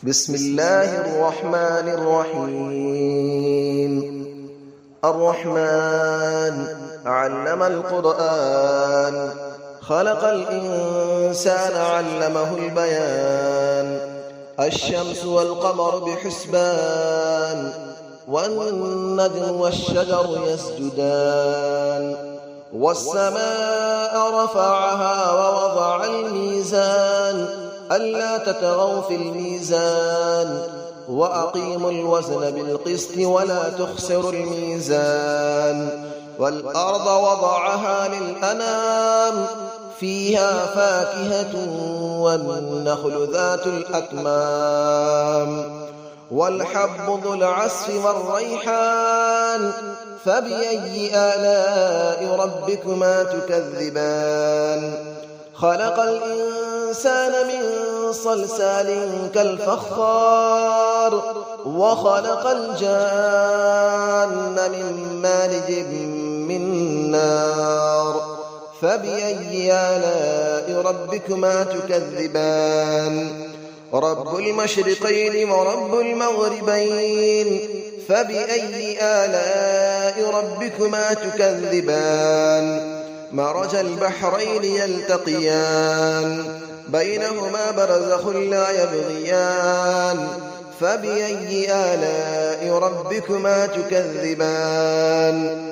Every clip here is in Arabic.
بسم الله الرحمن الرحيم. الرحمن علم القرآن، خلق الإنسان علمه البيان. الشمس والقمر بحسبان، والنجم والشجر يسجدان. والسماء رفعها ووضع الميزان، ألا تطغوا في الميزان، وأقيموا الوزن بالقسط ولا تخسروا الميزان. والأرض وضعها للأنام، فيها فاكهة والنخل ذات الأكمام. والحب ذو العصف والريحان، فبأي آلاء ربكما تكذبان. خلق الإنسان من صلصال كالفخار، وخلق الجان من مارج من نار. فبأي آلاء ربكما تكذبان. رب المشرقين ورب المغربين، فبأي آلاء ربكما تكذبان. مرج البحرين يلتقيان، بينهما برزخ لا يبغيان. فبأي آلاء ربكما تكذبان.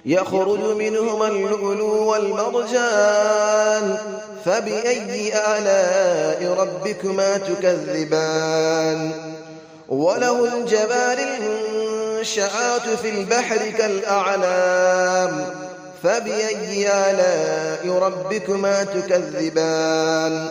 يخرج منهما اللؤلؤ والمرجان، فبأي آلاء ربكما تكذبان. وله الجوار المنشآت في البحر كالأعلام، فبأي آلاء ربكما تكذبان.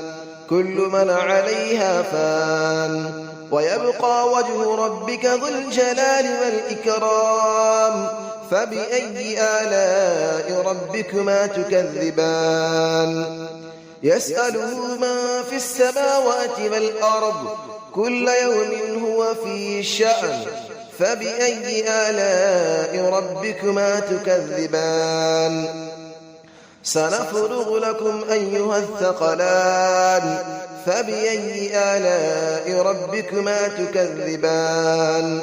كل من عليها فان، ويبقى وجه ربك ذو الجلال والإكرام. فبأي آلاء ربكما تكذبان. يسأله من في السماوات والأرض، كل يوم هو في شأن. فبأي آلاء ربكما تكذبان. سنفرغ لكم أيها الثقلان، فبأي آلاء ربكما تكذبان.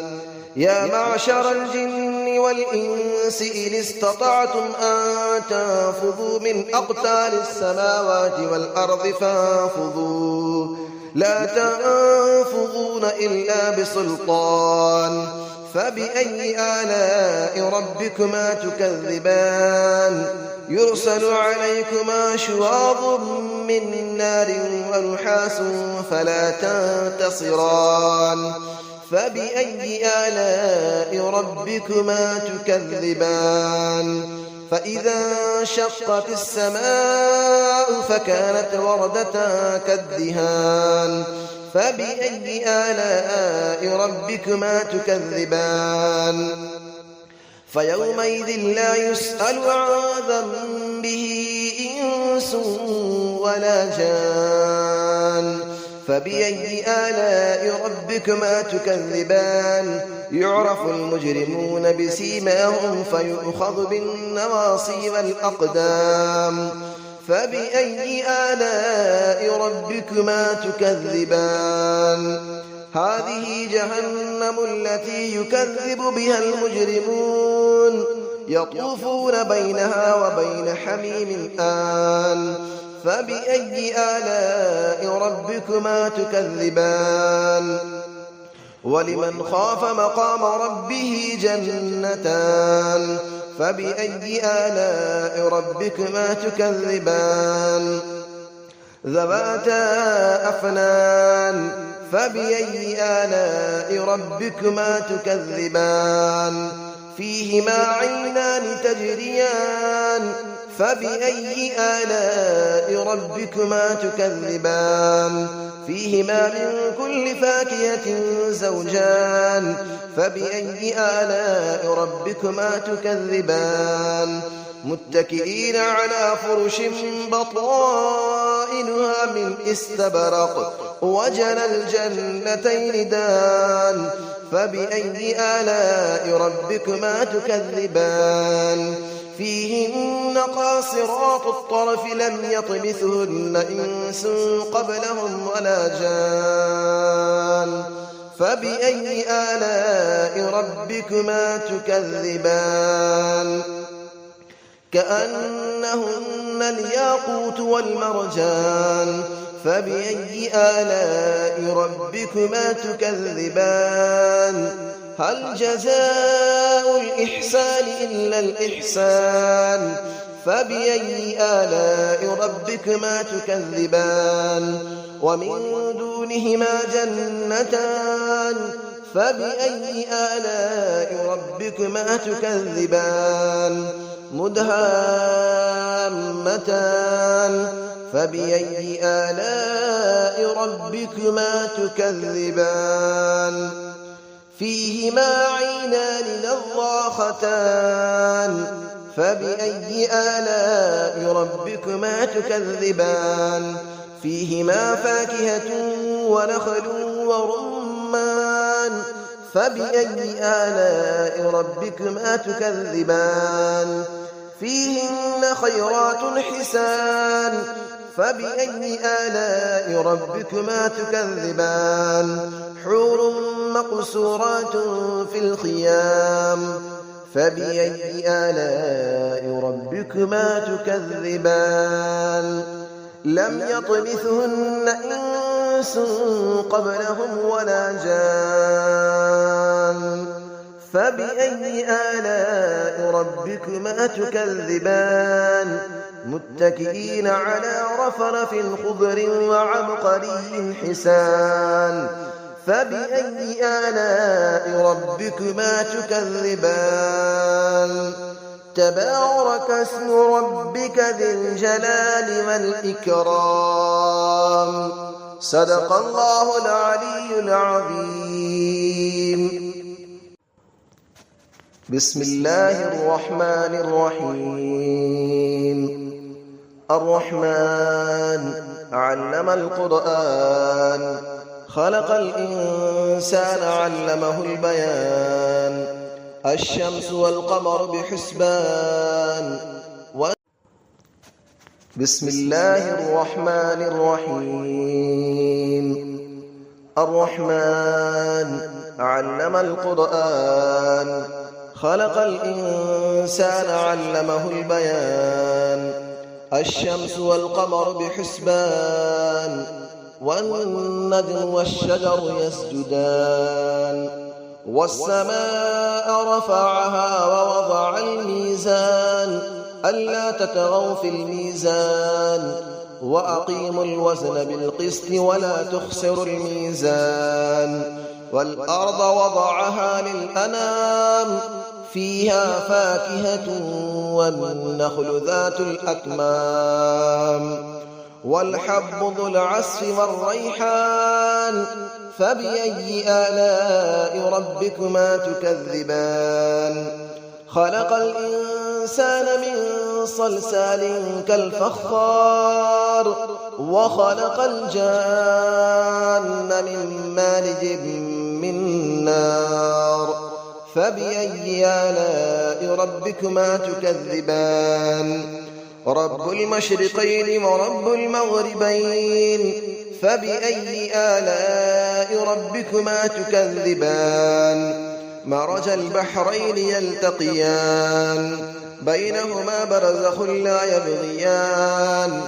يا معشر الجن والإنس إن استطعتم أن تنفذوا من أقطار السماوات والأرض فانفذوا، لا تنفذون إلا بسلطان. فبأي آلاء ربكما تكذبان. يرسل عليكما شواظ من نار ونحاس فلا تنتصران. فبأي آلاء ربكما تكذبان. فإذا انشقت السماء فكانت وردة كالدهان. فبأي آلاء ربكما تكذبان. فيومئذ لا يسأل عن ذنبه إنس ولا جان. فبأي آلاء ربكما تكذبان. يعرف المجرمون بسيماهم فيؤخذ بالنواصي والأقدام. فبأي آلاء ربكما تكذبان. هذه جهنم التي يكذب بها المجرمون، يطوفون بينها وبين حميم آن. فبأي آلاء ربكما تكذبان. ولمن خاف مقام ربه جنتان. فبأي آلاء ربكما تكذبان. ذواتا أفنان. فبأي آلاء ربكما تكذبان. فيهما عينان تجريان. فبأي آلاء ربكما تكذبان. فيهما من كل فاكهة زوجان. فبأي آلاء ربكما تكذبان. متكئين على فرش بطائنها من استبرق، وجنى الجنتين دان. فبأي آلاء ربكما تكذبان. فيهن قاصرات الطرف لم يطمثهن إنس قبلهم ولا جان. فبأي آلاء ربكما تكذبان كأنهن الياقوت والمرجان فبأي آلاء ربكما تكذبان هل جزاء الإحسان إلا الإحسان فبأي آلاء ربكما تكذبان ومن دونهما جنتان فبأي آلاء ربكما تكذبان مدهامتان فبأي آلاء ربكما تكذبان فيهما عينان نضاختان فبأي آلاء ربكما تكذبان فيهما فاكهة ونخل ورمان فبأي آلاء ربكما تكذبان فيهن خيرات حسان فبأي آلاء ربكما تكذبان حور مقصورات في الخيام فبأي آلاء ربكما تكذبان لم يطمثهن إنس قبلهم ولا جان فبأي آلاء ربكما تكذبان متكئين على رفرف خضر وعبقري حسان فبأي آلاء ربكما تكذبان تبارك اسم ربك ذي الجلال والإكرام صدق الله العلي العظيم بسم الله الرحمن الرحيم الرحمن علم القرآن خلق الإنسان علمه البيان الشمس والقمر بحسبان بسم الله الرحمن الرحيم الرحمن علم القرآن خلق الإنسان علمه البيان الشمس والقمر بحسبان والنجم والشجر يسجدان والسماء رفعها ووضع الميزان ألا تطغوا في الميزان وأقيموا الوزن بالقسط ولا تخسروا الميزان والأرض وضعها للأنام فيها فاكهة والنخل ذات الأكمام والحب ذو العصف والريحان فبأي آلاء ربكما تكذبان خلق الإنسان من صلصال كالفخار وخلق الجان من مارج من نار فبأي آلاء ربكما تكذبان رب المشرقين ورب المغربين فبأي آلاء ربكما تكذبان مرج البحرين يلتقيان بينهما برزخ لا يبغيان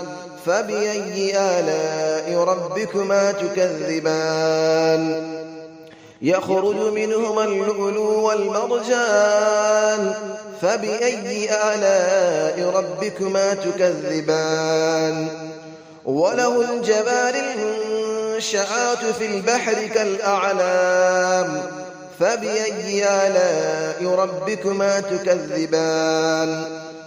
فبأي آلاء ربكما تكذبان يخرج منهما اللؤلؤ والمرجان فبأي آلاء ربكما تكذبان وله الجوار المنشآت في البحر كالأعلام فبأي آلاء ربكما تكذبان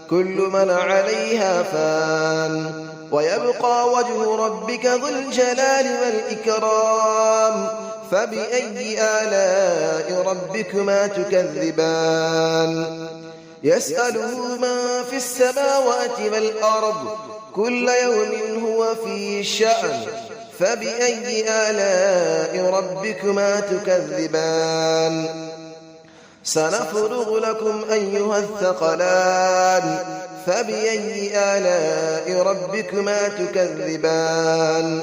كل من عليها فان ويبقى وجه ربك ذو الجلال والإكرام فبأي آلاء ربكما تكذبان يسأله من في السماوات والأرض كل يوم هو في شأن فبأي آلاء ربكما تكذبان سنفرغ لكم أيها الثقلان فبأي آلاء ربكما تكذبان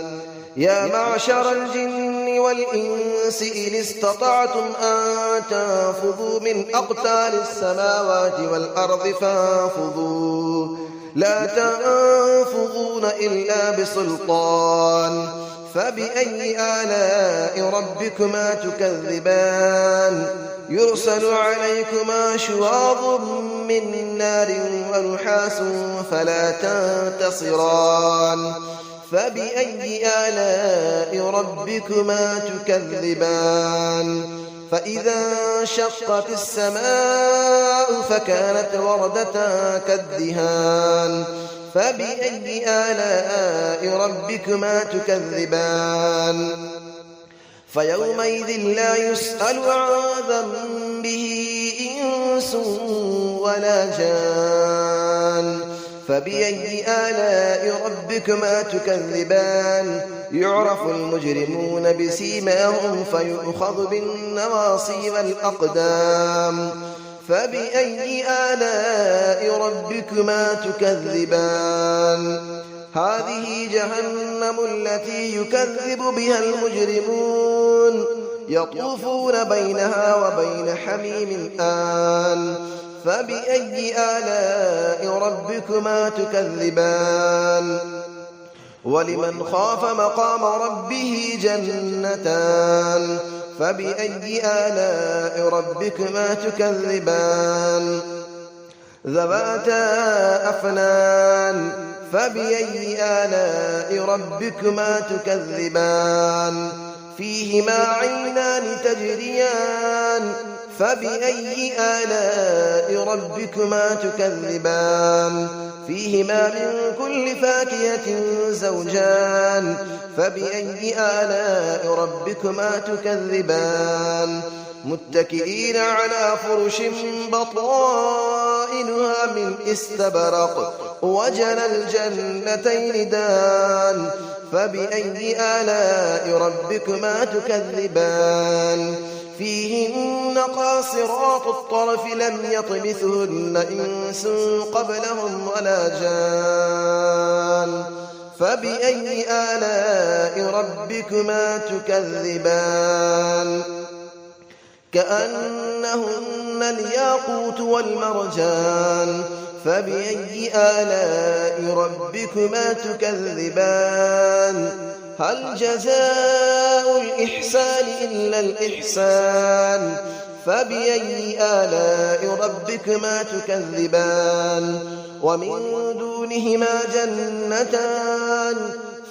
يا معشر الجن والإنس إن استطعتم أن تنفذوا من أقطار السماوات والأرض فانفذوا لا تنفذون إلا بسلطان فبأي آلاء ربكما تكذبان يرسل عليكما شواظ من نار ونحاس فلا تنتصران فبأي آلاء ربكما تكذبان فإذا انشقت السماء فكانت وردة كالدهان فبأي آلاء ربكما تكذبان فيومئذ لا يسأل عن ذنبه إنس ولا جان فبأي آلاء ربكما تكذبان يعرف المجرمون بسيماهم فيؤخذ بالنواصي والأقدام فبأي آلاء ربكما تكذبان هذه جهنم التي يكذب بها المجرمون يطوفون بينها وبين حميم آن فبأي آلاء ربكما تكذبان ولمن خاف مقام ربه جنتان فبأي آلاء ربكما تكذبان ذواتا أفنان فبأي آلاء ربكما تكذبان فيهما عينان تجريان فبأي آلاء ربكما تكذبان فيهما من كل فاكهة زوجان فبأي آلاء ربكما تكذبان متكئين على فرش بطائنها من استبرق وجنى الجنتين دان فبأي آلاء ربكما تكذبان فيهن قاصرات الطرف لم يطمثهن إنس قبلهم ولا جان فبأي آلاء ربكما تكذبان كأنهن الياقوت والمرجان فبأي آلاء ربكما تكذبان هل جزاء الإحسان إلا الإحسان فبأي آلاء ربكما تكذبان ومن دونهما جنتان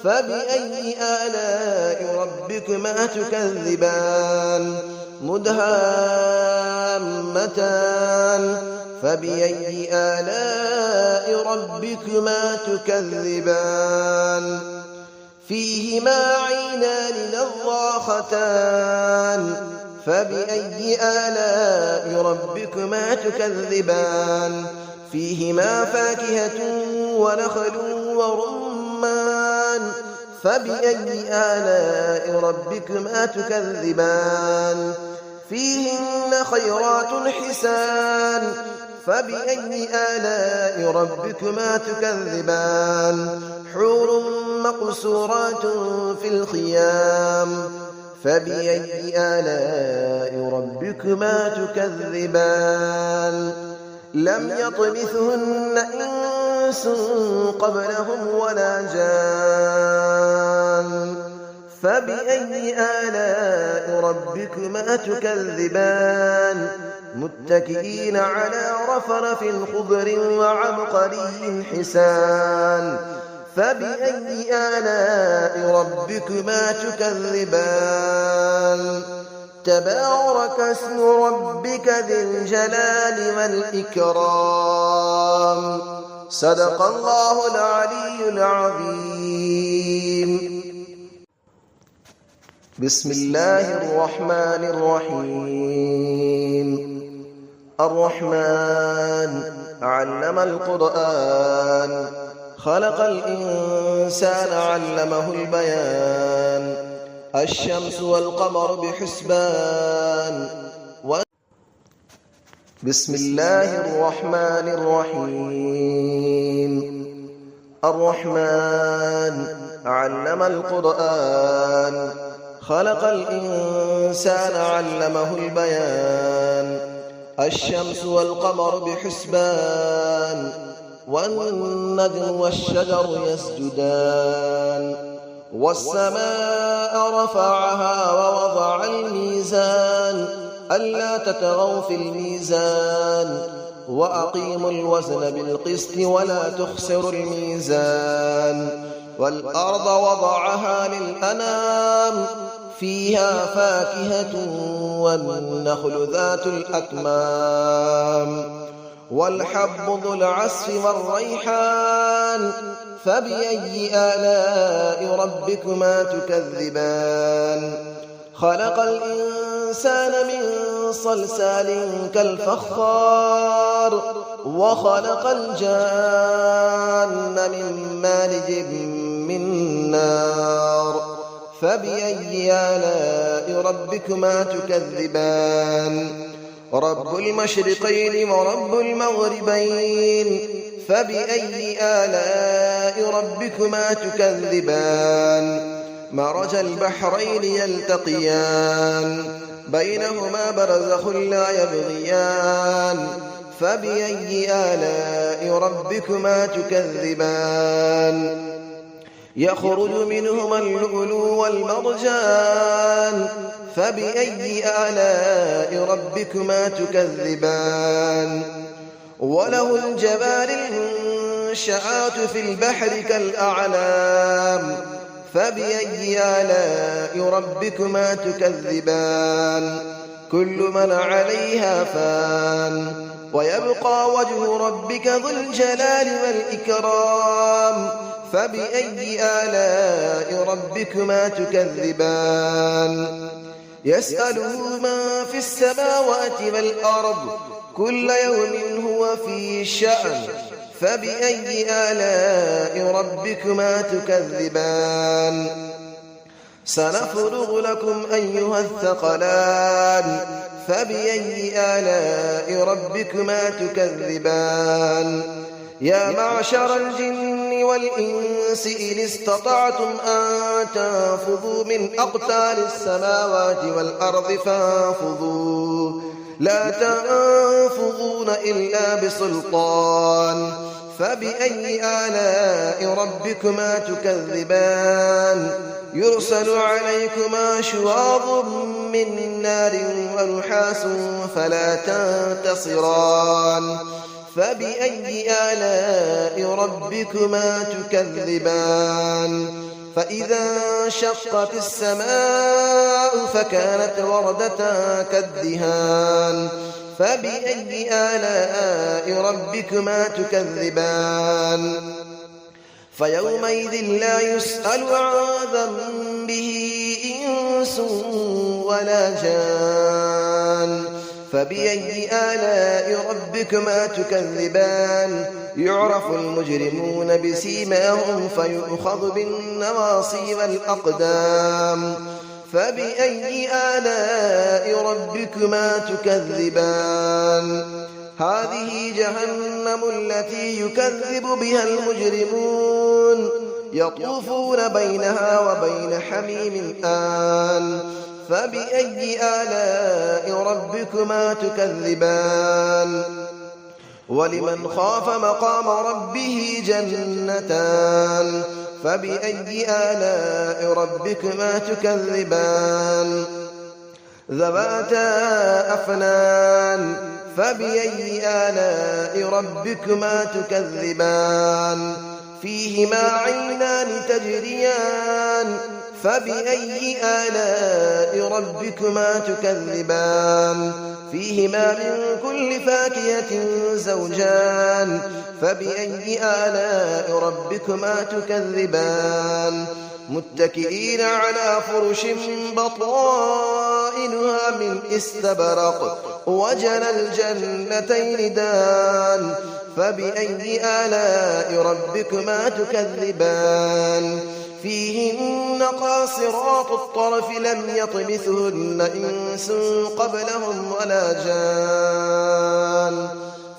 فبأي آلاء ربكما تكذبان مدهامتان فبأي آلاء ربكما تكذبان فيهما عينان نضاختان فبأي آلاء ربكما تكذبان فيهما فاكهة ونخل ورمان فبأي آلاء ربكما تكذبان فيهن خيرات حسان فبأي آلاء ربكما تكذبان حور مقصورات في الخيام فبأي آلاء ربكما تكذبان لم يطمثهن إنس قبلهم ولا جان فبأي آلاء ربكما تكذبان متكئين على رفرف خضر وعبقري حسان فبأي آلاء ربكما تكذبان تبارك اسم ربك ذي الجلال والإكرام صدق الله العلي العظيم بسم الله الرحمن الرحيم الرحمن علم القرآن خلق الإنسان علمه البيان الشمس والقمر بحسبان بسم الله الرحمن الرحيم الرحمن علم القرآن خلق الإنسان علمه البيان الشمس والقمر بحسبان والنجم والشجر يسجدان والسماء رفعها ووضع الميزان ألا تطغوا في الميزان وأقيموا الوزن بالقسط ولا تخسروا الميزان والأرض وضعها للأنام فيها فاكهة والنخل ذات الأكمام والحب ذو العصف والريحان فبأي آلاء ربكما تكذبان خلق الإنسان من صلصال كالفخار وخلق الجان من مارج من نار فبأي آلاء ربكما تكذبان رب المشرقين ورب المغربين فبأي آلاء ربكما تكذبان مرج البحرين يلتقيان بينهما برزخ لا يبغيان فبأي آلاء ربكما تكذبان يخرج منهما اللؤلؤ والمرجان فبأي آلاء ربكما تكذبان وله الجبال المنشآت في البحر كالأعلام فبأي آلاء ربكما تكذبان كل من عليها فان ويبقى وجه ربك ذو الجلال والإكرام فبأي آلاء ربكما تكذبان يسأله من في السماوات والأرض كل يوم هو في شأن فبأي آلاء ربكما تكذبان سنفرغ لكم أيها الثقلان فبأي آلاء ربكما تكذبان يا معشر الجن والإنس إن استطعتم أن تنفذوا من أقطار السماوات والأرض فانفذوا لا تنفذون إلا بسلطان فبأي آلاء ربكما تكذبان يرسل عليكما شواظ من نار ونحاس فلا تنتصران فبأي آلاء ربكما تكذبان فإذا انشقت السماء فكانت وردة كالدهان فبأي آلاء ربكما تكذبان فيومئذ لا يسأل عن ذنبه إنس ولا جان فبأي آلاء ربكما تكذبان يعرف المجرمون بسيماهم فيؤخذ بالنواصي والأقدام فبأي آلاء ربكما تكذبان هذه جهنم التي يكذب بها المجرمون يطوفون بينها وبين حميم آن فبأي آلاء ربكما تكذبان ولمن خاف مقام ربه جنتان فبأي آلاء ربكما تكذبان ذواتا أفنان فبأي آلاء ربكما تكذبان فيهما عينان تجريان فبأي آلاء ربكما تكذبان فيهما من كل فاكهة زوجان فبأي آلاء ربكما تكذبان متكئين على فرش بطائنها من استبرق وجنى الجنتين دان فبأي آلاء ربكما تكذبان فيهن قاصرات الطرف لم يطمثهن إنس قبلهم ولا جان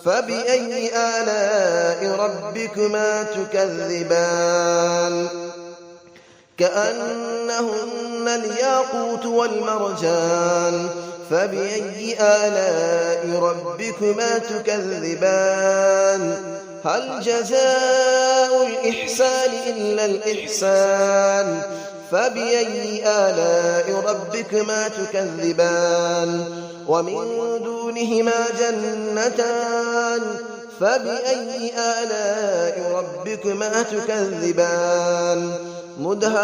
فبأي آلاء ربكما تكذبان كأنهن الياقوت والمرجان فبأي آلاء ربكما تكذبان هل جزاء الإحسان إلا الإحسان فبأي آلاء ربكما تكذبان ومن دونهما جنتان فبأي آلاء ربكما تكذبان مدهامتان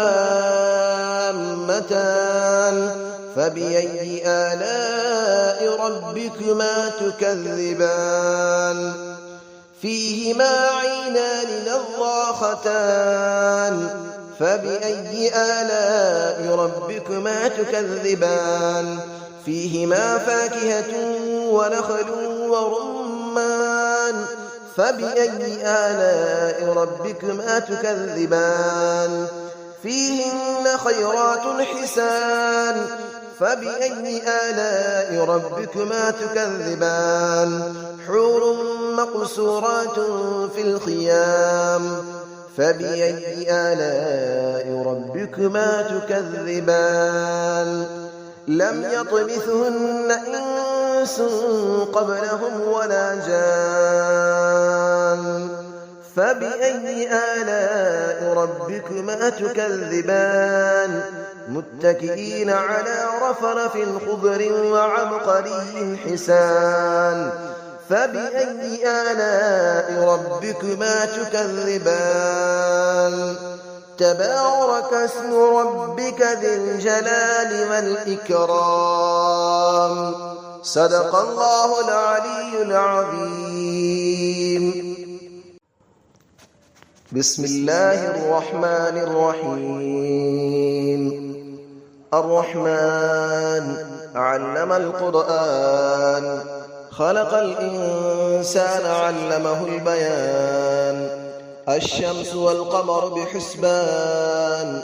فبأي آلاء ربكما تكذبان فيهما عينان نضاختان فبأي آلاء ربكما تكذبان فيهما فاكهة ونخل ورمان فبأي آلاء ربكما تكذبان فيهن خيرات حسان فبأي آلاء ربكما تكذبان حور مقصورات في الخيام فبأي آلاء ربكما تكذبان لم يطمثهن إنس قبلهم ولا جان فبأي آلاء ربكما تكذبان متكئين على رفرف خضر وعبقري حسان فبأي آلاء ربكما تكذبان تبارك اسم ربك ذي الجلال والإكرام صدق الله العلي العظيم بسم الله الرحمن الرحيم الرحمن علم القرآن خلق الإنسان علمه البيان الشمس والقمر بحسبان